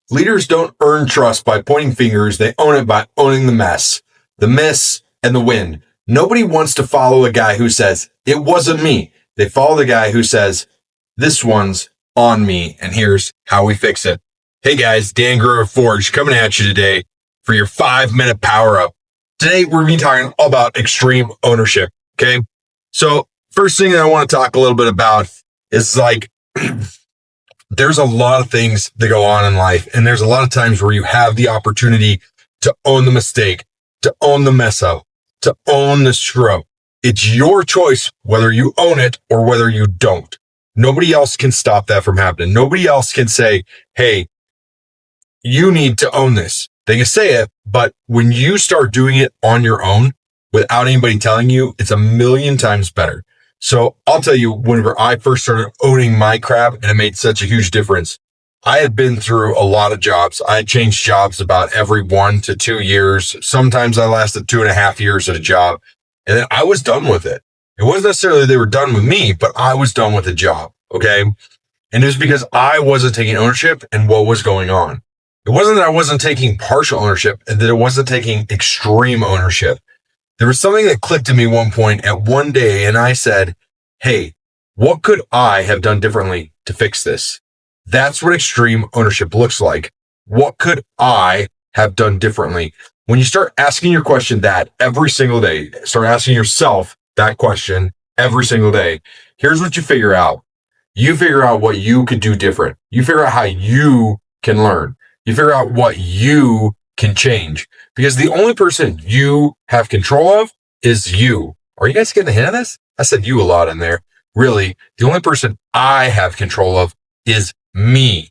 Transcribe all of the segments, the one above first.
Leaders don't earn trust by pointing fingers. They own it by owning the mess, the miss, and the win. Nobody wants to follow a guy who says, it wasn't me. They follow the guy who says, this one's on me, and here's how we fix it. Hey guys, Dan Grover Forge coming at you today for your 5-minute power up. Today, we're going to be talking all about extreme ownership. Okay. So first thing that I want to talk a little bit about is like, there's a lot of things that go on in life. And there's a lot of times where you have the opportunity to own the mistake, to own the mess up, to own the screw up. It's your choice whether you own it or whether you don't. Nobody else can stop that from happening. Nobody else can say, hey, you need to own this. They can say it, but when you start doing it on your own without anybody telling you, it's a million times better. So I'll tell you, whenever I first started owning my crap, and it made such a huge difference, I had been through a lot of jobs. I had changed jobs about every 1 to 2 years. Sometimes I lasted 2.5 years at a job, and then I was done with it. It wasn't necessarily they were done with me, but I was done with the job. Okay. And it was because I wasn't taking ownership and what was going on. It wasn't that I wasn't taking partial ownership and that it wasn't taking extreme ownership. There was something that clicked in me one point at one day, and I said, hey, what could I have done differently to fix this? That's what extreme ownership looks like. What could I have done differently? When you start asking your question that every single day, start asking yourself that question every single day, here's what you figure out. You figure out what you could do different. You figure out how you can learn. You figure out what you can change, because the only person you have control of is you. Are you guys getting a hint of this? I said you a lot in there. Really, the only person I have control of is me.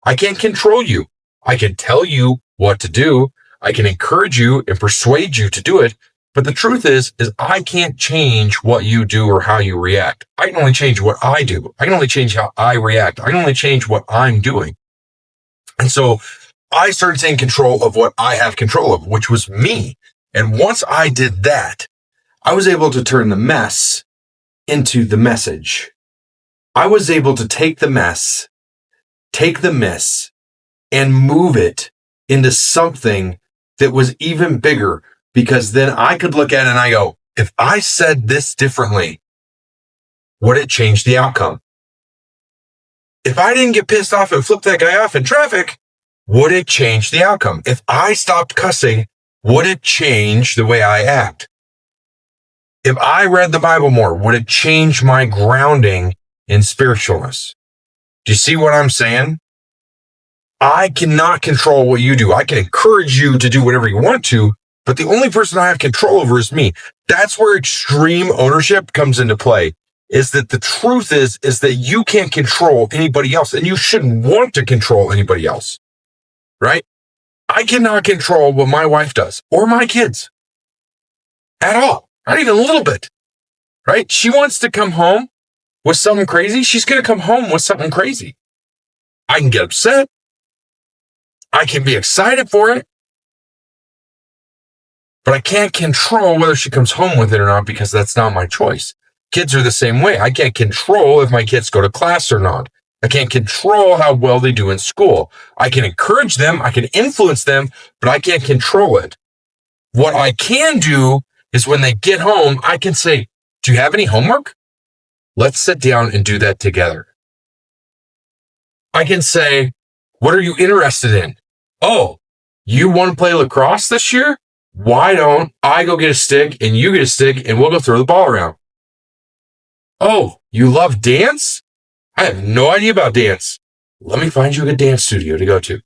I can't control you. I can tell you what to do. I can encourage you and persuade you to do it. But the truth is I can't change what you do or how you react. I can only change what I do. I can only change how I react. I can only change what I'm doing. And so I started taking control of what I have control of, which was me. And once I did that, I was able to turn the mess into the message. I was able to take the mess, take the miss, and move it into something that was even bigger, because then I could look at it and I go, if I said this differently, would it change the outcome? If I didn't get pissed off and flip that guy off in traffic, would it change the outcome? If I stopped cussing, would it change the way I act? If I read the Bible more, would it change my grounding in spiritualness? Do you see what I'm saying? I cannot control what you do. I can encourage you to do whatever you want to, but the only person I have control over is me. That's where extreme ownership comes into play. Is that the truth is that you can't control anybody else, and you shouldn't want to control anybody else, right? I cannot control what my wife does or my kids at all, not even a little bit, right? She wants to come home with something crazy. She's going to come home with something crazy. I can get upset. I can be excited for it, but I can't control whether she comes home with it or not, because that's not my choice. Kids are the same way. I can't control if my kids go to class or not. I can't control how well they do in school. I can encourage them. I can influence them, but I can't control it. What I can do is when they get home, I can say, do you have any homework? Let's sit down and do that together. I can say, what are you interested in? Oh, you want to play lacrosse this year? Why don't I go get a stick and you get a stick and we'll go throw the ball around? Oh, you love dance? I have no idea about dance. Let me find you a good dance studio to go to.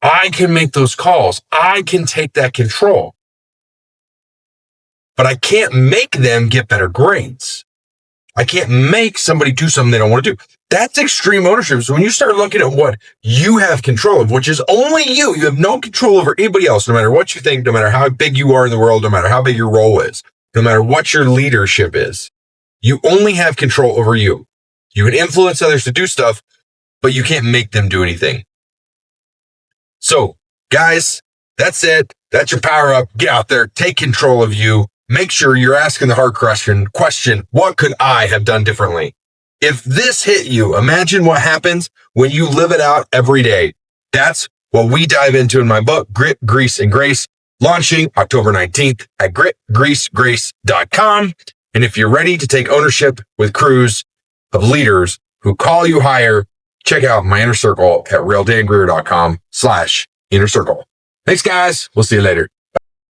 I can make those calls. I can take that control. But I can't make them get better grades. I can't make somebody do something they don't want to do. That's extreme ownership. So when you start looking at what you have control of, which is only you have no control over anybody else, no matter what you think, no matter how big you are in the world, no matter how big your role is, no matter what your leadership is, you only have control over you. You can influence others to do stuff, but you can't make them do anything. So, guys, that's it. That's your power up. Get out there, take control of you. Make sure you're asking the hard question, what could I have done differently? If this hit you, imagine what happens when you live it out every day. That's what we dive into in my book, Grit, Grease, and Grace, launching October 19th at gritgreasegrace.com. And if you're ready to take ownership with crews of leaders who call you higher, check out my inner circle at realdangreer.com/inner circle. Thanks, guys. We'll see you later.